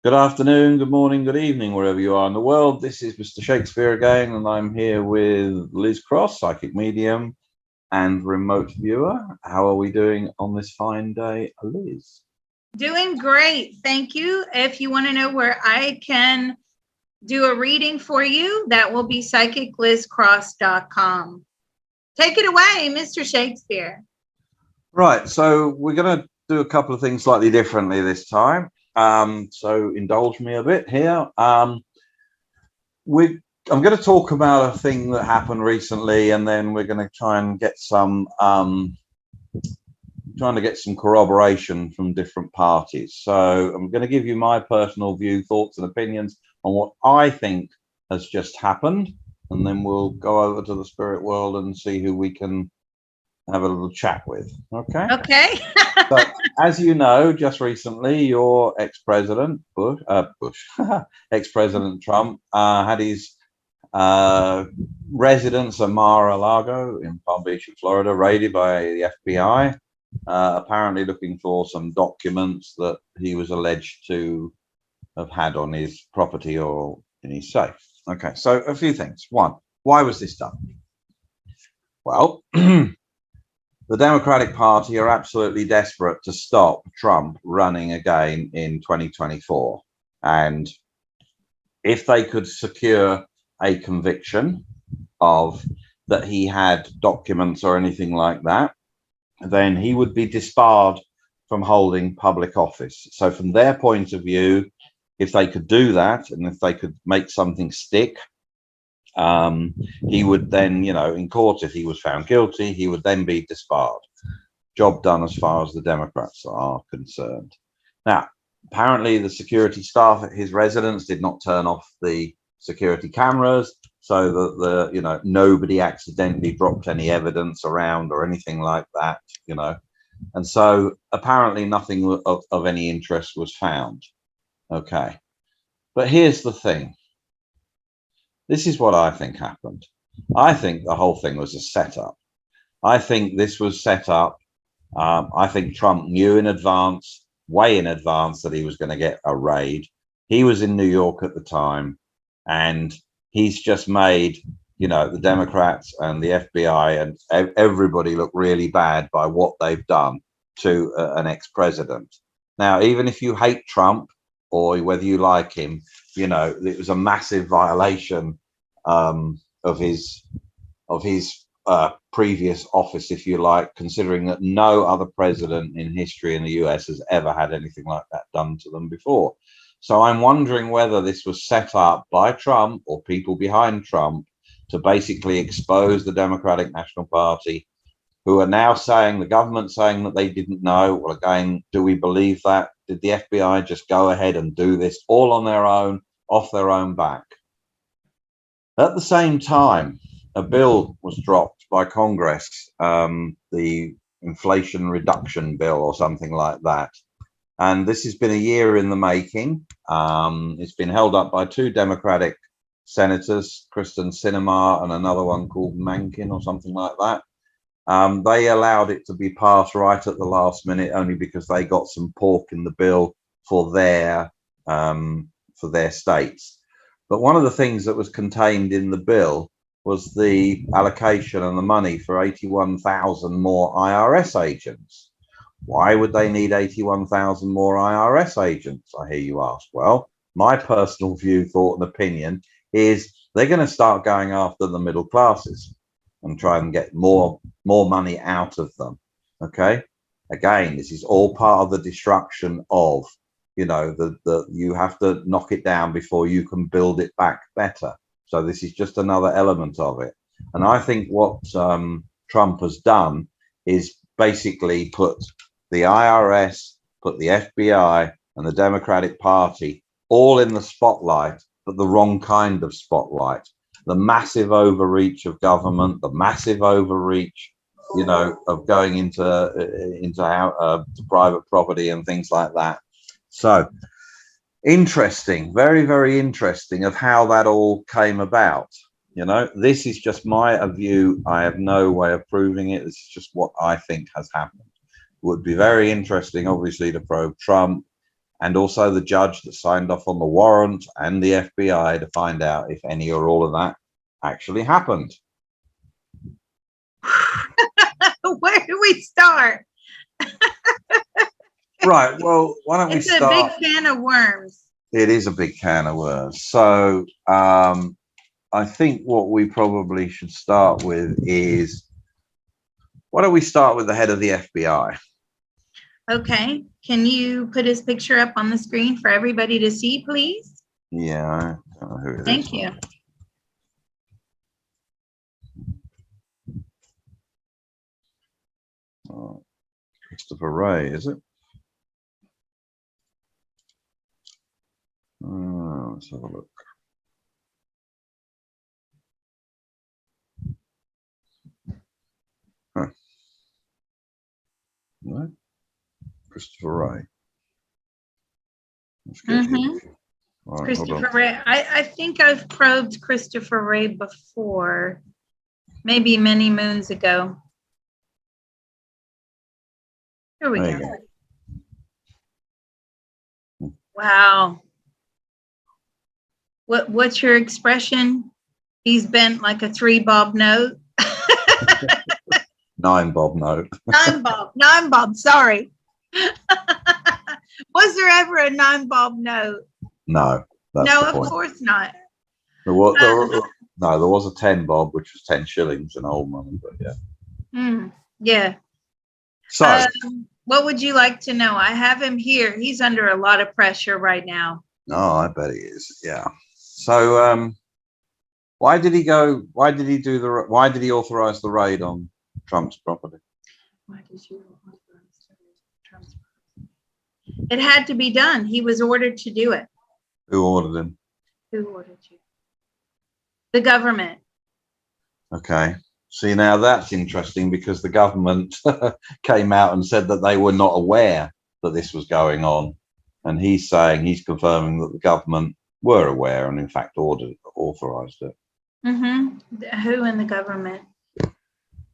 Good afternoon, good morning, good evening, wherever you are in the world. This is Mr. Shakespeare again, and I'm here with Liz Cross, psychic medium and remote viewer. How are we doing on this fine day, Liz? Doing great, thank you. If you want to know where I can do a reading for you, that will be psychiclizcross.com. Take it away, Mr. Shakespeare. Right, so we're going to do a couple of things slightly differently this time. So indulge me a bit here. I'm going to talk about a thing that happened recently, and then we're going to try and get some corroboration from different parties. So I'm going to give you my personal view, thoughts and opinions on what I think has just happened, and then we'll go over to the spirit world and see who we can have a little chat with. Okay. So, as you know, just recently, your ex-president ex-president Trump had his residence at Mar-a-Lago in Palm Beach, Florida, raided by the FBI, apparently looking for some documents that he was alleged to have had on his property or in his safe. Okay, so a few things. One, why was this done? Well, the Democratic Party are absolutely desperate to stop Trump running again in 2024. And if they could secure a conviction of that he had documents or anything like that, then he would be disbarred from holding public office. So from their point of view, if they could do that, and if they could make something stick, he would then, in court, if he was found guilty, he would then be disbarred. Job done as far as the Democrats are concerned. Now, apparently the security staff at his residence did not turn off the security cameras so that nobody accidentally dropped any evidence around or anything like that, and so apparently nothing of any interest was found. Okay, but here's the thing. This is what I think happened. I think the whole thing was a setup. I think this was set up. I think Trump knew in advance, way in advance, that he was going to get a raid. He was in New York at the time, and he's just made, the Democrats and the FBI and everybody look really bad by what they've done to an ex-president. Now, even if you hate Trump or whether you like him, it was a massive violation of his previous office, if you like, considering that no other president in history in the US has ever had anything like that done to them before. So I'm wondering whether this was set up by Trump or people behind Trump to basically expose the Democratic National Party, who are now saying, the government saying that they didn't know. Well, again, do we believe that? Did the FBI just go ahead and do this all on their own, off their own back? At the same time, a bill was dropped by Congress, the Inflation Reduction Bill or something like that. And this has been a year in the making. It's been held up by two Democratic senators, Kristen Sinema and another one called Mankin or something like that. They allowed it to be passed right at the last minute, only because they got some pork in the bill for their states. But one of the things that was contained in the bill was the allocation and the money for 81,000 more IRS agents. Why would they need 81,000 more IRS agents, I hear you ask? Well, my personal view, thought and opinion is they're going to start going after the middle classes and try and get more money out of them. Okay, again, this is all part of the destruction of, you have to knock it down before you can build it back better. So this is just another element of it. And I think what Trump has done is basically put the IRS, put the FBI and the Democratic Party all in the spotlight, but the wrong kind of spotlight. The massive overreach of government, the massive overreach, of going into private property and things like that. So interesting, very, very interesting of how that all came about. You know, this is just my view. I have no way of proving it. This is just what I think has happened. It would be very interesting, obviously, to probe Trump and also the judge that signed off on the warrant and the FBI to find out if any or all of that actually happened. Where do we start? Right. Well, why don't we start? It's a big can of worms. It is a big can of worms. So I think what we probably should start with is, why don't we start with the head of the FBI? Okay. Can you put his picture up on the screen for everybody to see, please? Yeah, I don't know who it is. Thank you. Christopher Wray, is it? Let's have a look. Huh. No? Christopher Wray. Let's get him. Right, Christopher Wray. I think I've probed Christopher Wray before, maybe many moons ago. Here we go. Wow. What's your expression? He's bent like a 3-bob note. 9-bob note. 9-bob, sorry. Was there ever a 9-bob note? No. No, of course not. There was a 10-bob, which was 10 shillings in old money, but yeah. Yeah. So, what would you like to know? I have him here. He's under a lot of pressure right now. Oh, I bet he is. Yeah. So, why did he authorize the raid on Trump's property? Why did you authorize Trump's property? It had to be done. He was ordered to do it. Who ordered him? Who ordered you? The government. Okay. See, now that's interesting, because the government came out and said that they were not aware that this was going on. And he's confirming that the government were aware and in fact authorized it. Who in the government?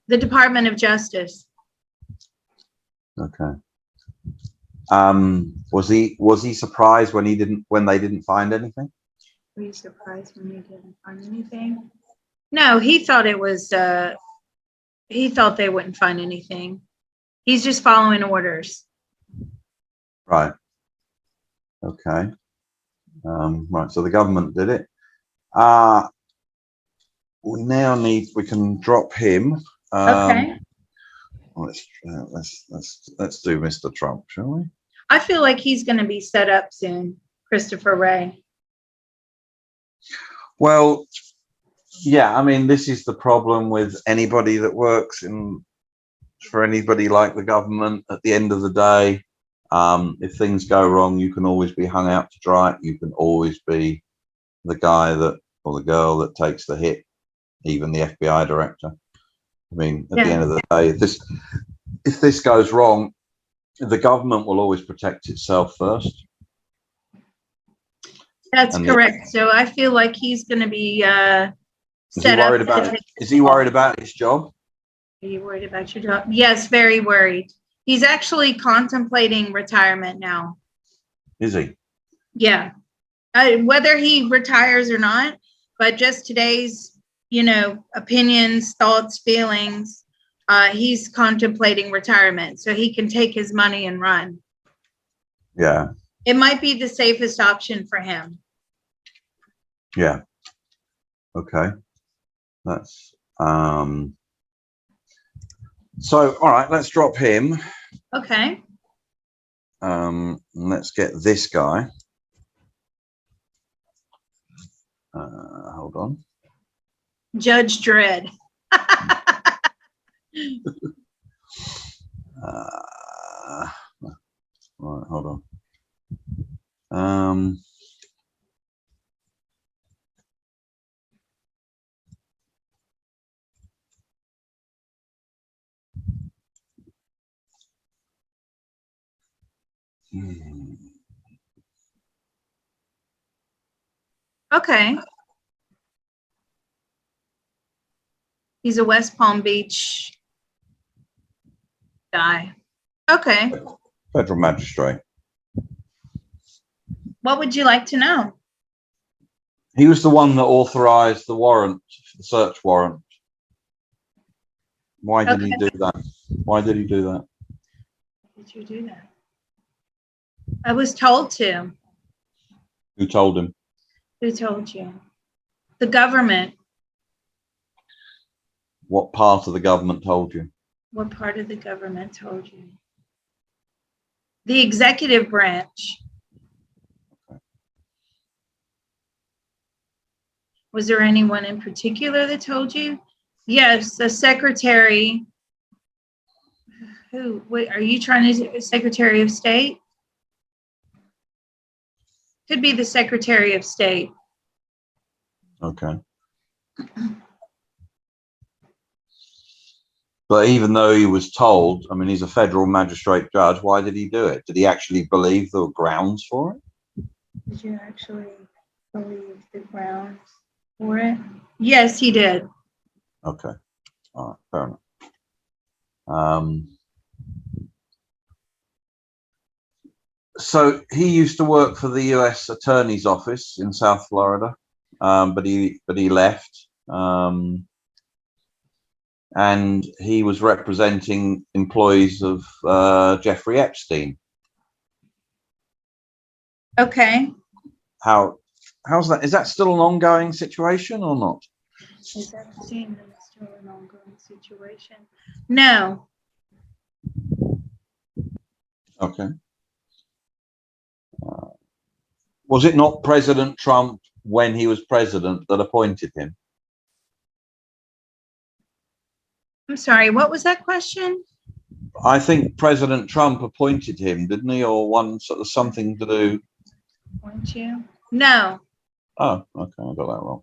The Department of Justice. Okay. Was he surprised when they didn't find anything? Were you surprised when they didn't find anything? No, he thought it was. He thought they wouldn't find anything. He's just following orders. Right. Okay. Right. So the government did it. We can drop him. Okay. Let's do Mr. Trump, shall we? I feel like he's going to be set up soon, Christopher Wray. Well, yeah, I mean, this is the problem with anybody that works for anybody like the government. At the end of the day, if things go wrong, you can always be hung out to dry. You can always be the guy or the girl that takes the hit, even the FBI director. I mean, at the end of the day, if this goes wrong, the government will always protect itself first. That's correct. So I feel like he's going to be set up. Is he worried about his job? Are you worried about your job? Yes, very worried. He's actually contemplating retirement now. Is he? Yeah. Whether he retires or not, but just today's, opinions, thoughts, feelings, he's contemplating retirement so he can take his money and run. Yeah. It might be the safest option for him. Yeah. Okay. That's so all right, let's drop him. Okay. Let's get this guy. Hold on. Judge Dredd. All right, hold on. Okay. He's a West Palm Beach guy. Okay. Federal magistrate. What would you like to know? He was the one that authorized the warrant, the search warrant. Why did he do that? Why did he do that? Did you do that? I was told to. Who told him? Who told you? The government. What part of the government told you? What part of the government told you? The executive branch. Okay. Was there anyone in particular that told you? Yes, the secretary. Who? Wait, are you trying to Secretary of State? Could be the Secretary of State. Okay. But even though he was told, I mean, he's a federal magistrate judge, why did he do it? Did he actually believe there were grounds for it? Did you actually believe the grounds for it? Yes, he did. Okay. All right. Fair enough. So he used to work for the U.S. Attorney's Office in South Florida, but he left, and he was representing employees of Jeffrey Epstein. Okay. How's that? Is that still an ongoing situation or not? Is Epstein still an ongoing situation? No. Okay. Was it not President Trump, when he was president, that appointed him? I'm sorry, what was that question? I think President Trump appointed him, didn't he? Or one sort of something to do. Weren't you? No. Oh, okay, I got that wrong.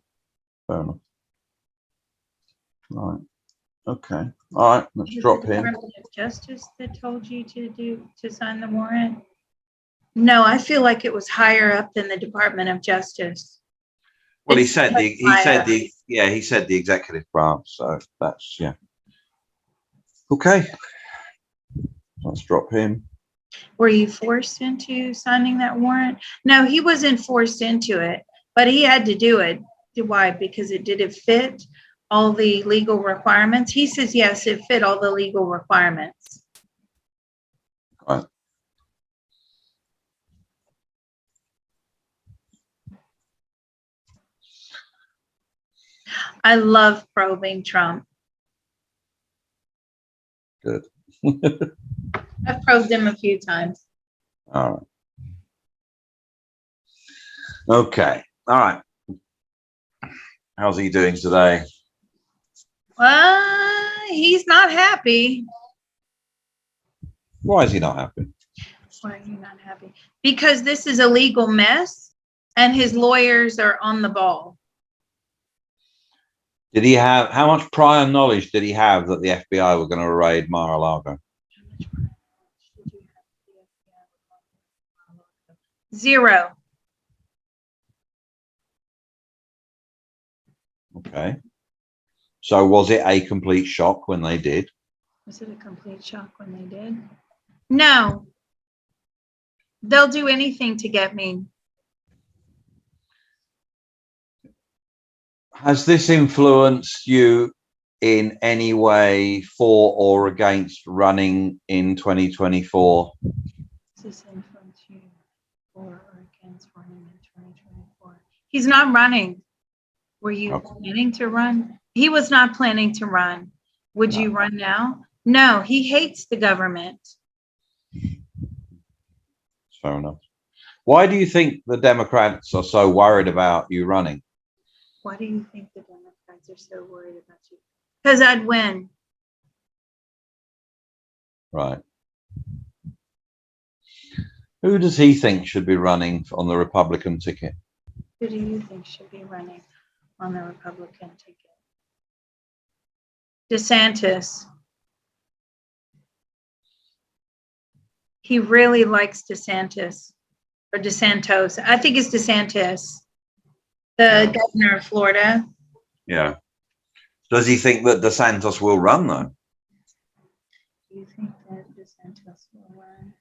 Fair enough. Right. Okay. All right. Let's drop him. Department of Justice that told you to sign the warrant? No, I feel like it was higher up than the Department of Justice. Well, he It's said much higher. he said the executive branch. So that's, yeah. Okay. Let's drop him. Were you forced into signing that warrant? No, he wasn't forced into it, but he had to do it. Why? Because did it fit all the legal requirements? He says, yes, it fit all the legal requirements. Right. I love probing Trump. Good. I've probed him a few times. All right. Okay. All right. How's he doing today? He's not happy. Why is he not happy? Why are you not happy? Because this is a legal mess and his lawyers are on the ball. Did he have, how much prior knowledge did he have that the FBI were going to raid Mar-a-Lago? Zero. Okay. So was it a complete shock when they did? Was it a complete shock when they did? No. They'll do anything to get me. Has this influenced you in any way for or against running in 2024? Does this influence you for or against running in 2024? He's not running. Were you planning to run? He was not planning to run. Would you run now? No, he hates the government. Fair enough. Why do you think the Democrats are so worried about you running? Why do you think the Democrats are so worried about you? Because I'd win. Right. Who does he think should be running on the Republican ticket? Who do you think should be running on the Republican ticket? DeSantis. He really likes DeSantis or DeSantos. I think it's DeSantis. the Yeah. governor of Florida. Yeah. Does he think that DeSantis will run though? Do you think that DeSantis will run?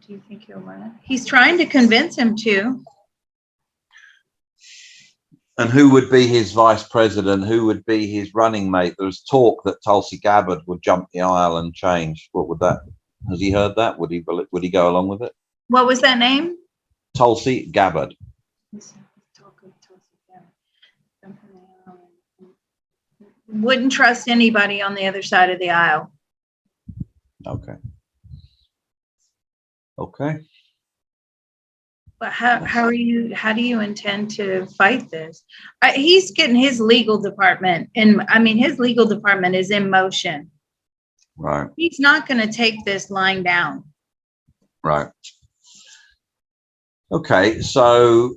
Do you think he'll run? He's trying to convince him to. And who would be his vice president? Who would be his running mate? There was talk that Tulsi Gabbard would jump the aisle and change. What would that? Has he heard that? Would he go along with it? What was that name? Tulsi Gabbard. Wouldn't trust anybody on the other side of the aisle. Okay. Okay. But how do you intend to fight this? He's getting his legal department, and I mean his legal department is in motion. Right. He's not going to take this lying down. Right. Okay. So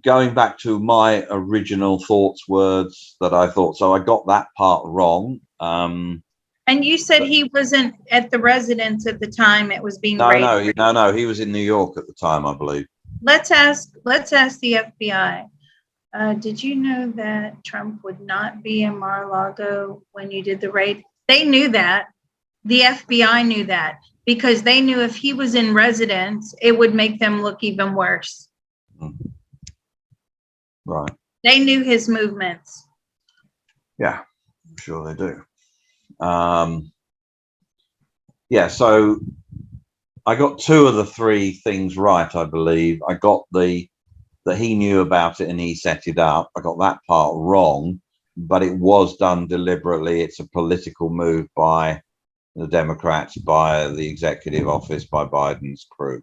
going back to my original thoughts, words that I thought, so I got that part wrong. And you said he wasn't at the residence at the time it was being raided. No. He was in New York at the time, I believe. Let's ask the FBI. Did you know that Trump would not be in Mar-a-Lago when you did the raid? They knew that. The FBI knew that because they knew if he was in residence, it would make them look even worse. Right. They knew his movements. Yeah, I'm sure they do. Yeah, so I got two of the three things right, I believe. I got that he knew about it and he set it up. I got that part wrong, but it was done deliberately. It's a political move by the Democrats, by the executive office, by Biden's crew.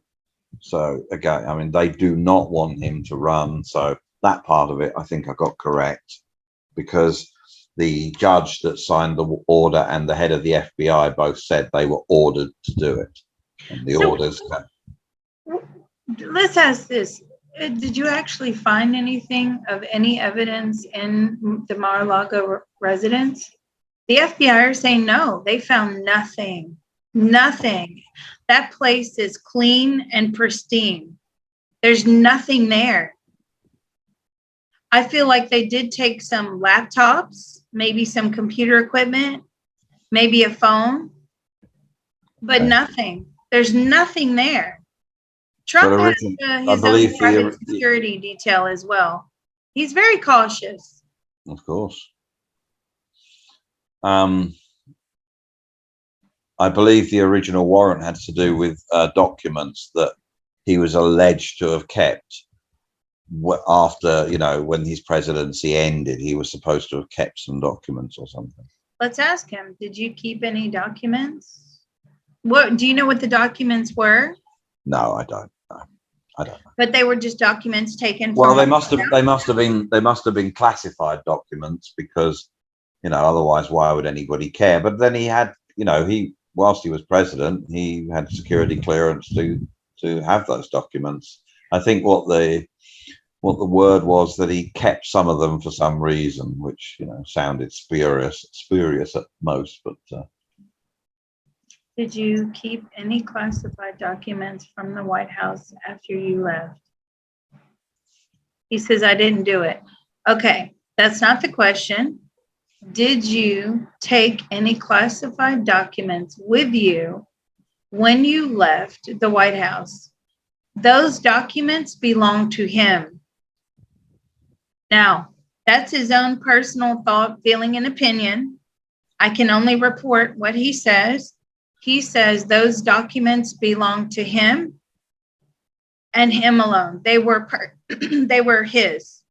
So again, I mean, they do not want him to run. So that part of it, I think I got correct, because the judge that signed the order and the head of the FBI both said they were ordered to do it. And the orders. Let's ask this. Did you actually find anything of any evidence in the Mar-a-Lago residence? The FBI are saying no, they found nothing. Nothing. That place is clean and pristine. There's nothing there. I feel like they did take some laptops, maybe some computer equipment, maybe a phone, but nothing. There's nothing there. Trump has his own private security detail as well. He's very cautious. Of course. I believe the original warrant had to do with documents that he was alleged to have kept after, when his presidency ended. He was supposed to have kept some documents or something. Let's ask him. Did you keep any documents? What do you know what the documents were? No, I don't. No, I don't know. But they were just documents taken. Well, they must have been classified documents, because otherwise why would anybody care? But then he had, whilst he was president, he had security clearance to have those documents. I think what the word was that he kept some of them for some reason, which sounded spurious at most. But did you keep any classified documents from the White House after you left? He says, I didn't do it. Okay, that's not the question. Did you take any classified documents with you when you left the White House? Those documents belong to him. Now, that's his own personal thought, feeling, and opinion. I can only report what he says. He says those documents belong to him and him alone. They were his.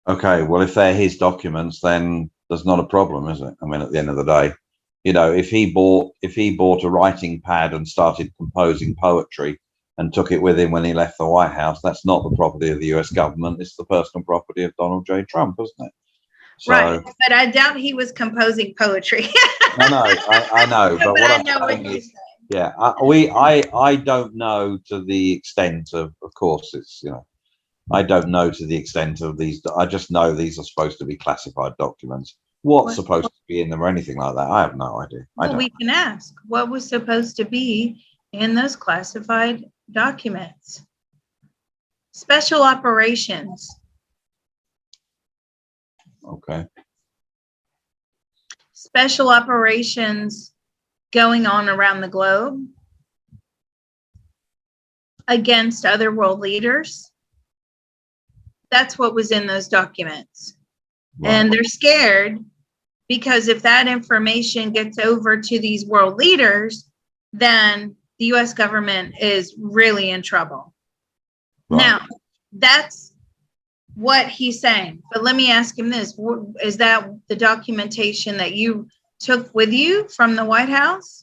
Okay, well, if they're his documents, then there's not a problem, is it? I mean, at the end of the day, if he bought a writing pad and started composing poetry and took it with him when he left the White House, that's not the property of the US government. It's the personal property of Donald J. Trump, isn't it? So, right, but I doubt he was composing poetry. I know, but what I'm saying is, yeah, I don't know to the extent of course, it's, I don't know to the extent of these. I just know these are supposed to be classified documents. What's supposed to be in them or anything like that, I have no idea. Well, we can ask what was supposed to be in those classified documents. Special operations. Okay. Special operations going on around the globe against other world leaders. That's what was in those documents. Right. And they're scared because if that information gets over to these world leaders, then the US government is really in trouble. Right. Now, that's what he's saying. But let me ask him this. Is that the documentation that you took with you from the White House?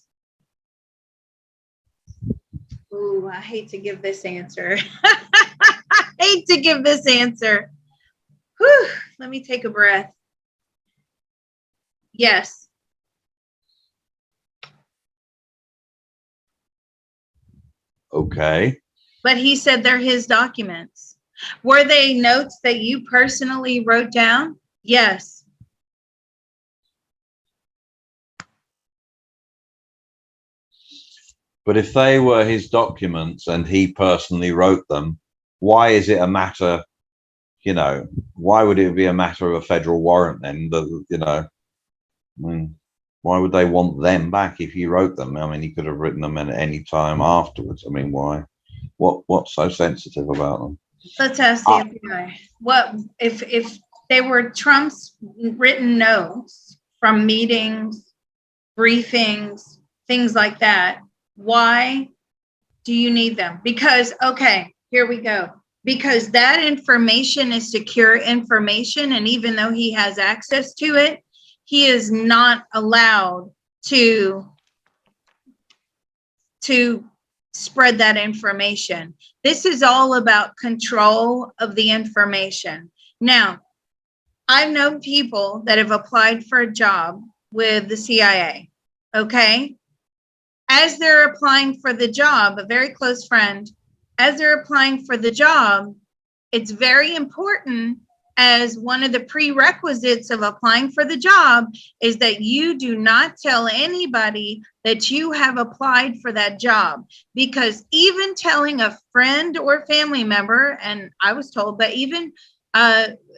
Ooh, I hate to give this answer. I hate to give this answer. Whew, let me take a breath. Yes. Okay. But he said they're his documents. Were they notes that you personally wrote down? Yes. But if they were his documents and he personally wrote them, why is it a matter, you know, why would it be a matter of a federal warrant then? You know, I mean, why would they want them back if he wrote them? I mean, he could have written them at any time afterwards. I mean, why? What's so sensitive about them? Let's ask the FBI. What if they were Trump's written notes from meetings, briefings, things like that? Why do you need them? Because, okay, here we go. Because that information is secure information, and even though he has access to it, he is not allowed to spread that information. This is all about control of the information. Now, I've known people that have applied for a job with the CIA, okay? As they're applying for the job, a very close friend, as they're applying for the job, it's very important, as one of the prerequisites of applying for the job is that you do not tell anybody that you have applied for that job. Because even telling a friend or family member, and I was told that even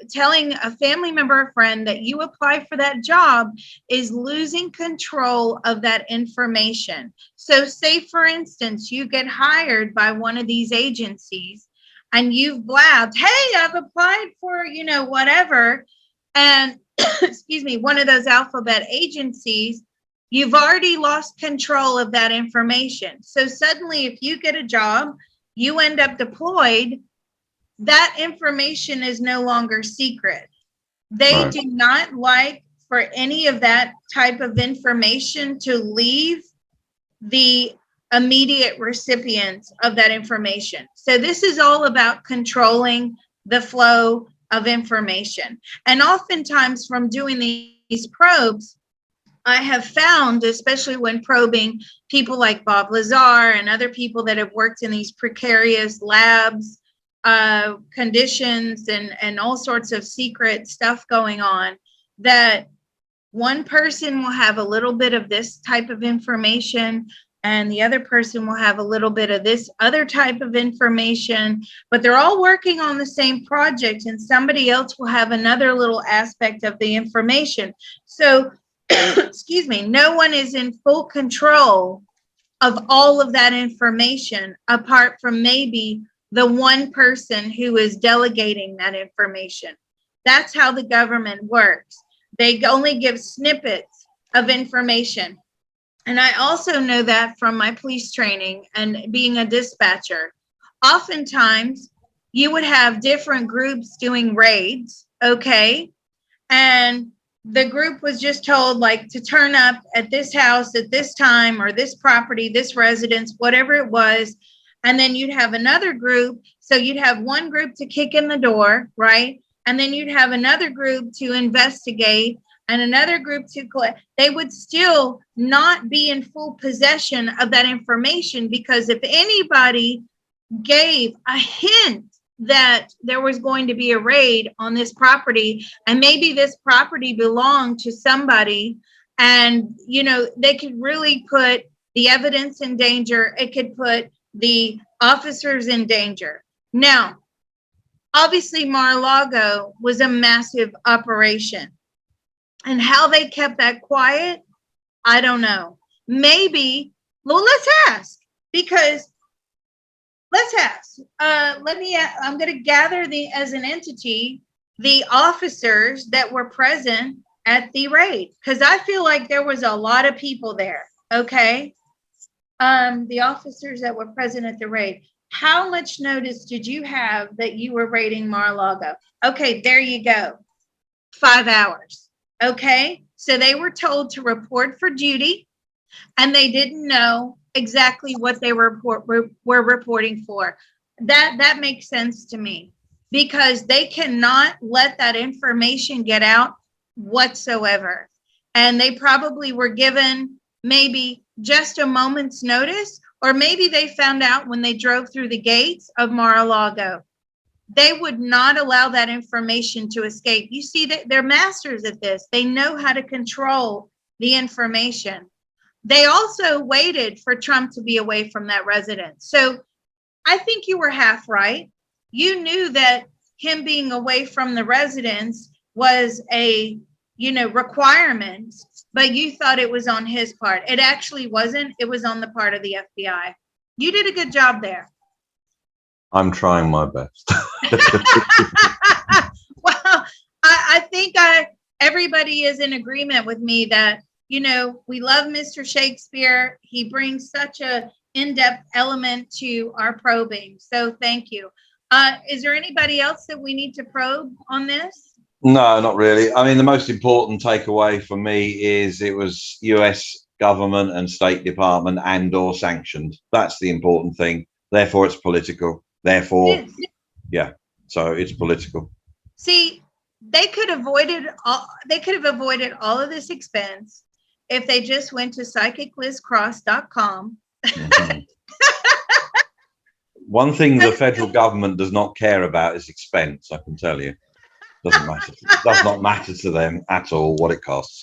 telling a family member or friend that you apply for that job is losing control of that information. So say, for instance, you get hired by one of these agencies and you've blabbed, hey, I've applied for, you know, whatever, and excuse me, one of those alphabet agencies, you've already lost control of that information. So suddenly, if you get a job, you end up deployed, that information is no longer secret. They Right. do not like for any of that type of information to leave the immediate recipients of that information. So this is all about controlling the flow of information. And oftentimes from doing these probes, I have found, especially when probing people like Bob Lazar and other people that have worked in these precarious labs, conditions, and all sorts of secret stuff going on, that one person will have a little bit of this type of information and the other person will have a little bit of this other type of information, but they're all working on the same project and somebody else will have another little aspect of the information. So, excuse me, no one is in full control of all of that information apart from maybe the one person who is delegating that information. That's how the government works. They only give snippets of information. And I also know that from my police training and being a dispatcher. Oftentimes, you would have different groups doing raids, okay? And the group was just told, like, to turn up at this house at this time, or this property, this residence, whatever it was. And then you'd have another group. So you'd have one group to kick in the door, right? And then you'd have another group to investigate and another group to collect. They would still not be in full possession of that information, because if anybody gave a hint that there was going to be a raid on this property, and maybe this property belonged to somebody, and, you know, they could really put the evidence in danger. It could put the officers in danger. Now, Obviously, Mar-a-Lago was a massive operation. And how they kept that quiet, I don't know. Maybe, well, let's ask, because let's ask. I'm going to gather as an entity, the officers that were present at the raid, because I feel like there was a lot of people there. Okay. The officers that were present at the raid. How much notice did you have that you were raiding Mar-a-Lago? Okay, there you go. 5 hours. Okay. So they were told to report for duty, and they didn't know exactly what they were reporting for. That makes sense to me, because they cannot let that information get out whatsoever. And they probably were given maybe just a moment's notice, or maybe they found out when they drove through the gates of Mar-a-Lago. They would not allow that information to escape. You see, that they're masters at this. They know how to control the information. They also waited for Trump to be away from that residence. So I think you were half right. You knew that him being away from the residence was a, requirement, but you thought it was on his part. It actually wasn't. It was on the part of the FBI. You did a good job there. I'm trying my best. Well, I think everybody is in agreement with me that, we love Mr. Shakespeare. He brings such a in-depth element to our probing. So thank you. Is there anybody else that we need to probe on this? No, not really. I mean, the most important takeaway for me is it was US government and State Department and/or sanctioned. That's the important thing. Therefore, it's political. Therefore, yeah. So it's political. See, they could have avoided all of this expense if they just went to psychiclizcross.com. Mm-hmm. One thing the federal government does not care about is expense, I can tell you. Doesn't matter. It does not matter to them at all what it costs.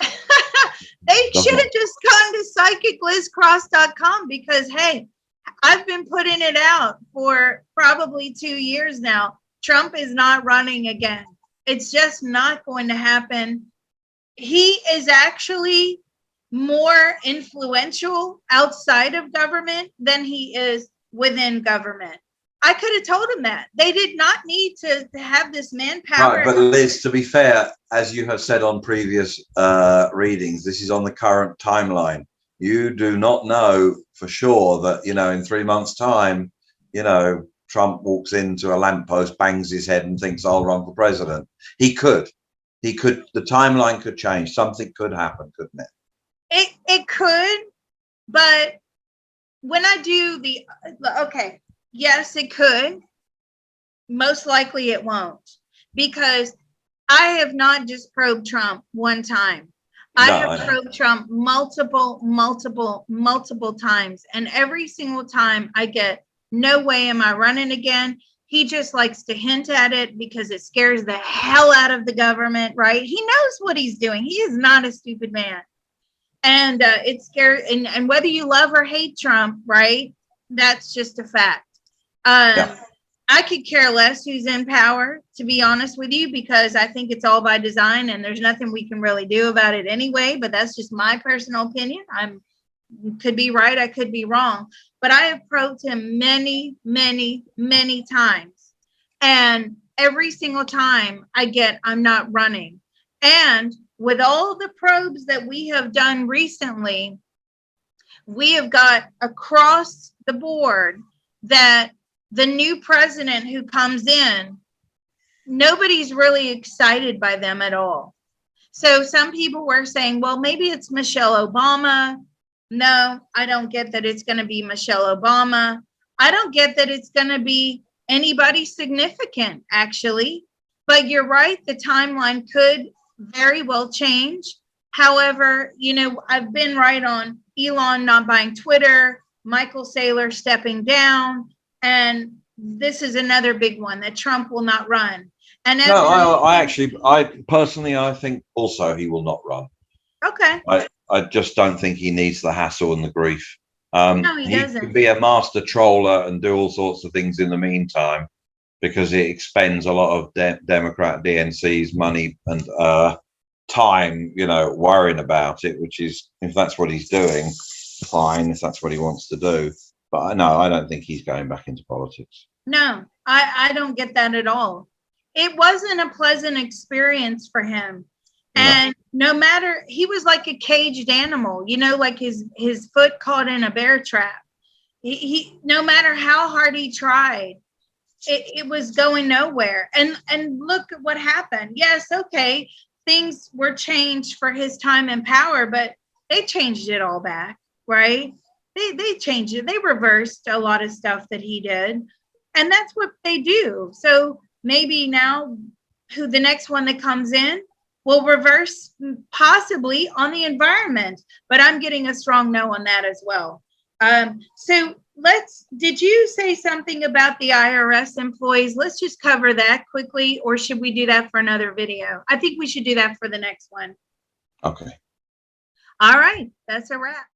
They should have just gone to psychiclizcross.com, because, hey, I've been putting it out for probably 2 years now. Trump is not running again. It's just not going to happen. He is actually more influential outside of government than he is within government. I could have told him that. They did not need to have this manpower. Right, but Liz, to be fair, as you have said on previous readings, this is on the current timeline. You do not know for sure that, in 3 months' time, Trump walks into a lamppost, bangs his head and thinks, I'll run for president. He could. The timeline could change. Something could happen, couldn't it? It could, but when I do okay, yes, it could. Most likely it won't, because I have not just probed Trump one time. I have probed Trump multiple times. And every single time I get, no way am I running again. He just likes to hint at it because it scares the hell out of the government, right? He knows what he's doing. He is not a stupid man. And it scares, and whether you love or hate Trump, right? That's just a fact. I could care less who's in power, to be honest with you, because I think it's all by design and there's nothing we can really do about it anyway. But that's just my personal opinion. Could be right, I could be wrong. But I have probed him many times. And every single time I'm not running. And with all the probes that we have done recently, we have got across the board that the new president who comes in, nobody's really excited by them at all. So some people were saying, well, maybe it's Michelle Obama. No, I don't get that it's going to be Michelle Obama. I don't get that it's going to be anybody significant, actually. But you're right, the timeline could very well change. However, I've been right on Elon not buying Twitter, Michael Saylor stepping down, and this is another big one, that Trump will not run. And I personally think also he will not run. Okay. I just don't think he needs the hassle and the grief. No, he doesn't. He can be a master troller and do all sorts of things in the meantime. because it expends a lot of Democrat DNC's money and time, you know, worrying about it, which is, if that's what he's doing, fine, if that's what he wants to do. But no, I don't think he's going back into politics. No, I don't get that at all. It wasn't a pleasant experience for him. And no matter, he was like a caged animal, you know, like his foot caught in a bear trap. He no matter how hard he tried, it was going nowhere. And look at what happened. Yes, okay, things were changed for his time in power, but they changed it all back, right? They changed it. They reversed a lot of stuff that he did. And that's what they do. So maybe now who the next one that comes in will reverse possibly on the environment, but I'm getting a strong no on that as well. So did you say something about the IRS employees? Let's just cover that quickly, or should we do that for another video? I think we should do that for the next one. Okay. All right, that's a wrap.